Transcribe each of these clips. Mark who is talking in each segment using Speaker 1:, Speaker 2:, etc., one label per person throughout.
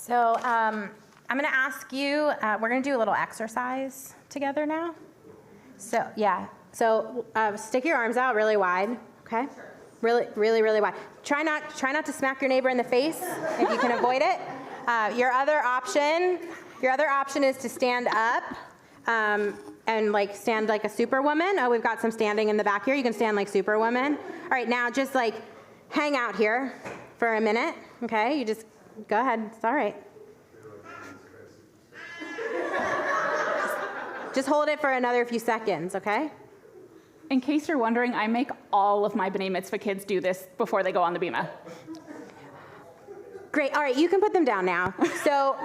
Speaker 1: So I'm going to ask you, we're going to do a little exercise together now. So, yeah. So stick your arms out really wide, okay? Really, really, really wide. Try not to smack your neighbor in the face if you can avoid it. Your other option is to stand up and like stand like a superwoman. Oh, we've got some standing in the back here. You can stand like superwoman. All right, now just like hang out here for a minute, okay? You just go ahead. It's all right. Just hold it for another few seconds, okay?
Speaker 2: In case you're wondering, I make all of my B'nai Mitzvah kids do this before they go on the bima.
Speaker 1: Great. All right, you can put them down now. So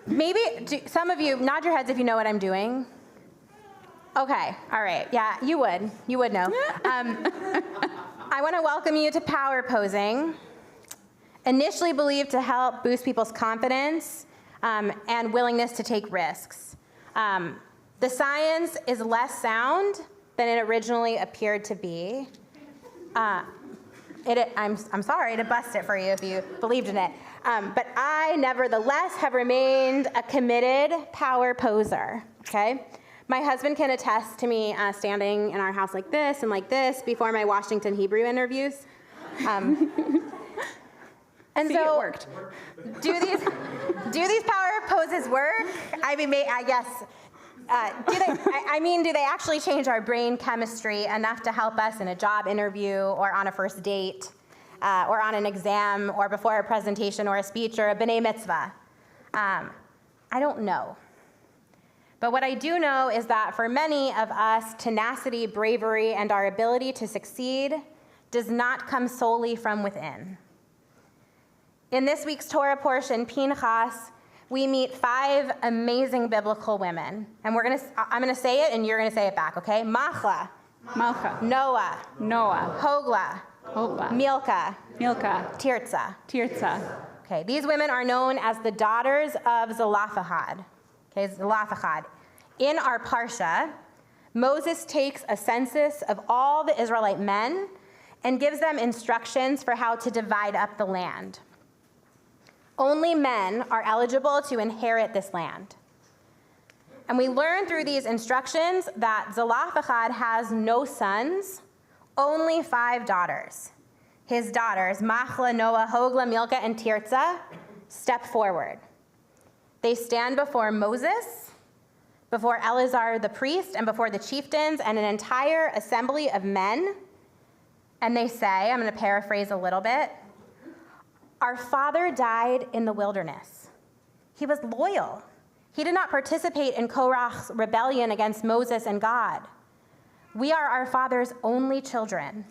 Speaker 1: maybe some of you nod your heads if you know what I'm doing. Okay. All right. Yeah, you would. You would know. I want to welcome you to power posing. Initially believed to help boost people's confidence and willingness to take risks. The science is less sound than it originally appeared to be. I'm sorry to bust it for you if you believed in it. But I, nevertheless, have remained a committed power poser, okay? My husband can attest to me standing in our house like this before my Washington Hebrew interviews. And
Speaker 2: See,
Speaker 1: so,
Speaker 2: it worked.
Speaker 1: Do these power poses work? I mean, I guess. Do they actually change our brain chemistry enough to help us in a job interview or on a first date or on an exam or before a presentation or a speech or a B'nai Mitzvah? I don't know. But what I do know is that for many of us, tenacity, bravery, and our ability to succeed does not come solely from within. In this week's Torah portion, Pinchas, we meet 5 amazing biblical women. And I'm going to say it, and you're going to say it back, okay? Machlah.
Speaker 2: Milcah.
Speaker 1: Noah. Hoglah. Milcah. Tirzah. Okay, these women are known as the daughters of Zelophehad. Okay, Zelophehad. In our parsha, Moses takes a census of all the Israelite men and gives them instructions for how to divide up the land. Only men are eligible to inherit this land. And we learn through these instructions that Zelophehad has no sons, only 5 daughters. His daughters, Machlah, Noah, Hoglah, Milcah, and Tirzah, step forward. They stand before Moses, before Eleazar the priest, and before the chieftains, and an entire assembly of men. And they say, I'm going to paraphrase a little bit, our father died in the wilderness. He was loyal. He did not participate in Korach's rebellion against Moses and God. We are our father's only children.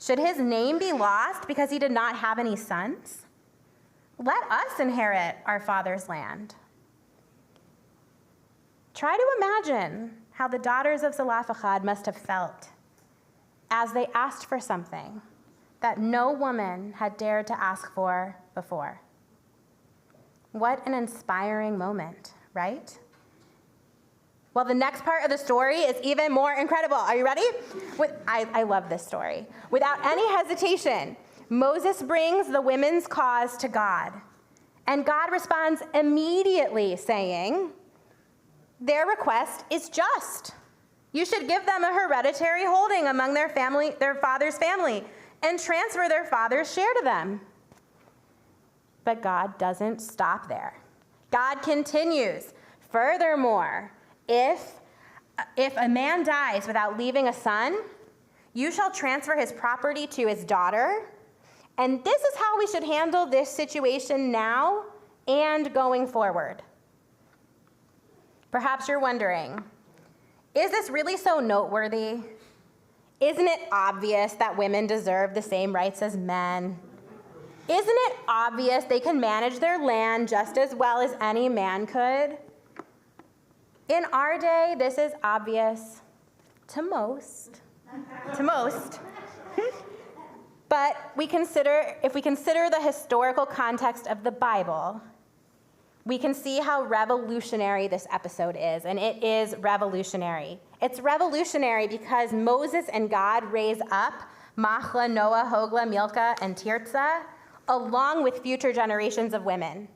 Speaker 1: Should his name be lost because he did not have any sons? Let us inherit our father's land. Try to imagine how the daughters of Zelophehad must have felt as they asked for something that no woman had dared to ask for before. What an inspiring moment, right? Well, the next part of the story is even more incredible. Are you ready? I love this story. Without any hesitation, Moses brings the women's cause to God, and God responds immediately saying, their request is just. You should give them a hereditary holding among their father's family, and transfer their father's share to them. But God doesn't stop there. God continues. Furthermore, if a man dies without leaving a son, you shall transfer his property to his daughter. And this is how we should handle this situation now and going forward. Perhaps you're wondering, is this really so noteworthy? Isn't it obvious that women deserve the same rights as men? Isn't it obvious they can manage their land just as well as any man could? In our day, this is obvious to most. But if we consider the historical context of the Bible, we can see how revolutionary this episode is, and it is revolutionary. It's revolutionary because Moses and God raise up Machlah, Noah, Hoglah, Milcah, and Tirzah, along with future generations of women.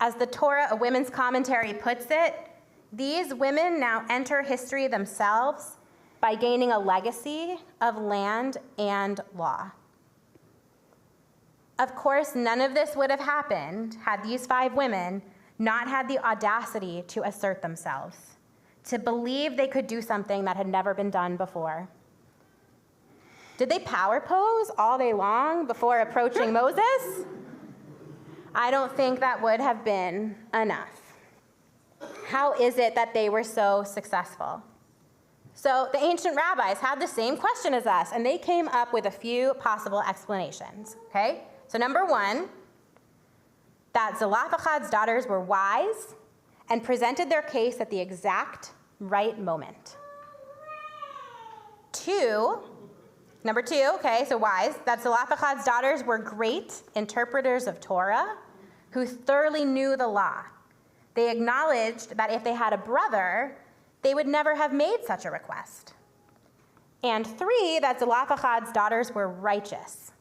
Speaker 1: As the Torah, a women's commentary, puts it, these women now enter history themselves by gaining a legacy of land and law. Of course, none of this would have happened had these 5 women not had the audacity to assert themselves, to believe they could do something that had never been done before. Did they power pose all day long before approaching Moses? I don't think that would have been enough. How is it that they were so successful? So the ancient rabbis had the same question as us, and they came up with a few possible explanations, okay? So number 1, that Zelophehad's daughters were wise and presented their case at the exact right moment. Number 2, okay, so wise, that Zelophehad's daughters were great interpreters of Torah who thoroughly knew the law. They acknowledged that if they had a brother, they would never have made such a request. And 3, that Zelophehad's daughters were righteous.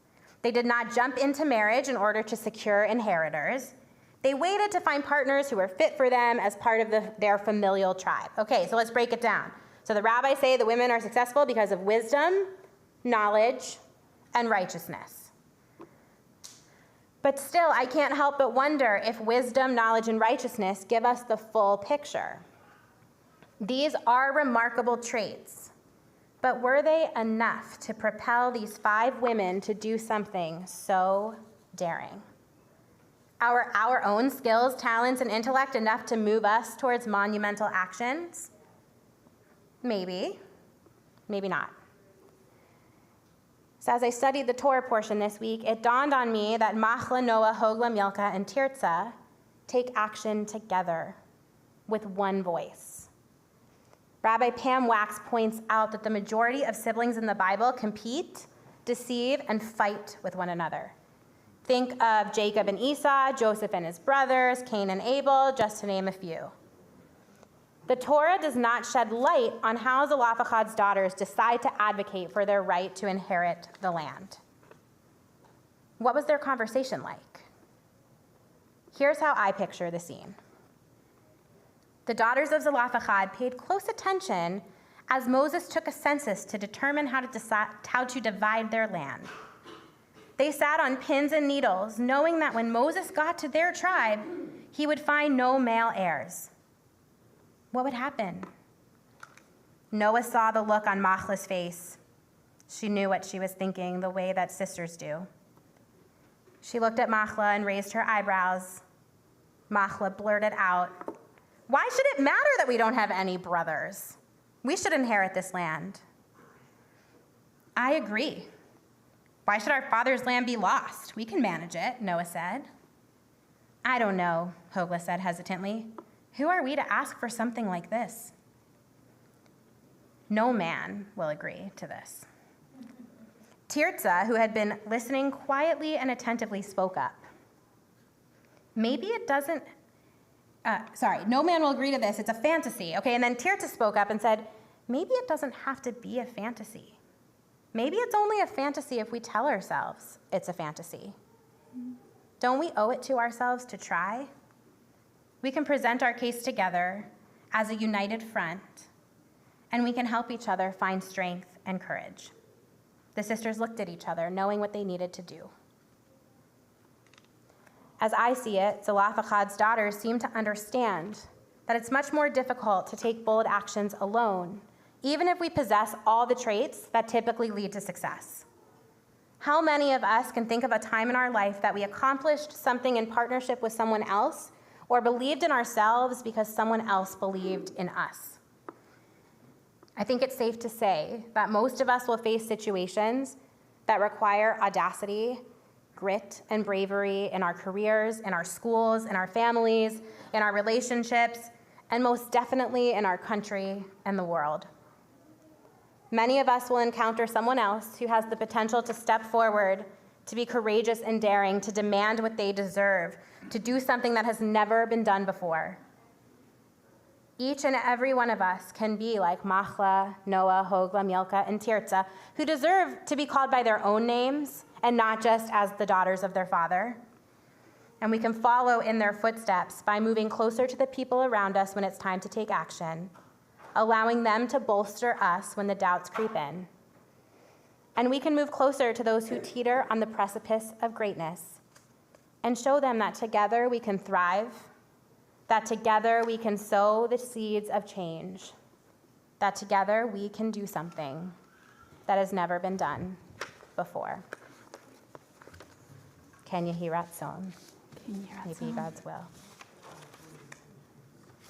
Speaker 1: They did not jump into marriage in order to secure inheritors. They waited to find partners who were fit for them as part of their familial tribe. Okay, so let's break it down. So the rabbis say the women are successful because of wisdom, knowledge, and righteousness. But still, I can't help but wonder if wisdom, knowledge, and righteousness give us the full picture. These are remarkable traits, but were they enough to propel these 5 women to do something so daring? Are our own skills, talents, and intellect enough to move us towards monumental actions? Maybe, maybe not. So as I studied the Torah portion this week, it dawned on me that Machlah, Noah, Hoglah, Milcah, and Tirzah take action together with one voice. Rabbi Pam Wax points out that the majority of siblings in the Bible compete, deceive, and fight with one another. Think of Jacob and Esau, Joseph and his brothers, Cain and Abel, just to name a few. The Torah does not shed light on how Zelophehad's daughters decide to advocate for their right to inherit the land. What was their conversation like? Here's how I picture the scene. The daughters of Zelophehad paid close attention as Moses took a census to determine how to divide their land. They sat on pins and needles, knowing that when Moses got to their tribe, he would find no male heirs. What would happen? Noah saw the look on Machlah's face. She knew what she was thinking, the way that sisters do. She looked at Machlah and raised her eyebrows. Machlah blurted out, "Why should it matter that we don't have any brothers? We should inherit this land." "I agree. Why should our father's land be lost? We can manage it," Noah said. "I don't know," Hoglah said hesitantly. "Who are we to ask for something like this?" No man will agree to this. Tirzah, who had been listening quietly and attentively, spoke up. No man will agree to this. It's a fantasy. Okay, and then Tirzah spoke up and said, maybe it doesn't have to be a fantasy. Maybe it's only a fantasy if we tell ourselves it's a fantasy. Don't we owe it to ourselves to try? We can present our case together as a united front, and we can help each other find strength and courage. The sisters looked at each other, knowing what they needed to do. As I see it, Zelophehad's daughters seem to understand that it's much more difficult to take bold actions alone, even if we possess all the traits that typically lead to success. How many of us can think of a time in our life that we accomplished something in partnership with someone else or believed in ourselves because someone else believed in us? I think it's safe to say that most of us will face situations that require audacity, grit, and bravery in our careers, in our schools, in our families, in our relationships, and most definitely in our country and the world. Many of us will encounter someone else who has the potential to step forward, to be courageous and daring, to demand what they deserve, to do something that has never been done before. Each and every one of us can be like Machlah, Noah, Hoglah, Milcah, and Tirzah, who deserve to be called by their own names and not just as the daughters of their father. And we can follow in their footsteps by moving closer to the people around us when it's time to take action, allowing them to bolster us when the doubts creep in. And we can move closer to those who teeter on the precipice of greatness and show them that together we can thrive, that together we can sow the seeds of change, that together we can do something that has never been done before. Ken Yehi Ratzon. Maybe God's will.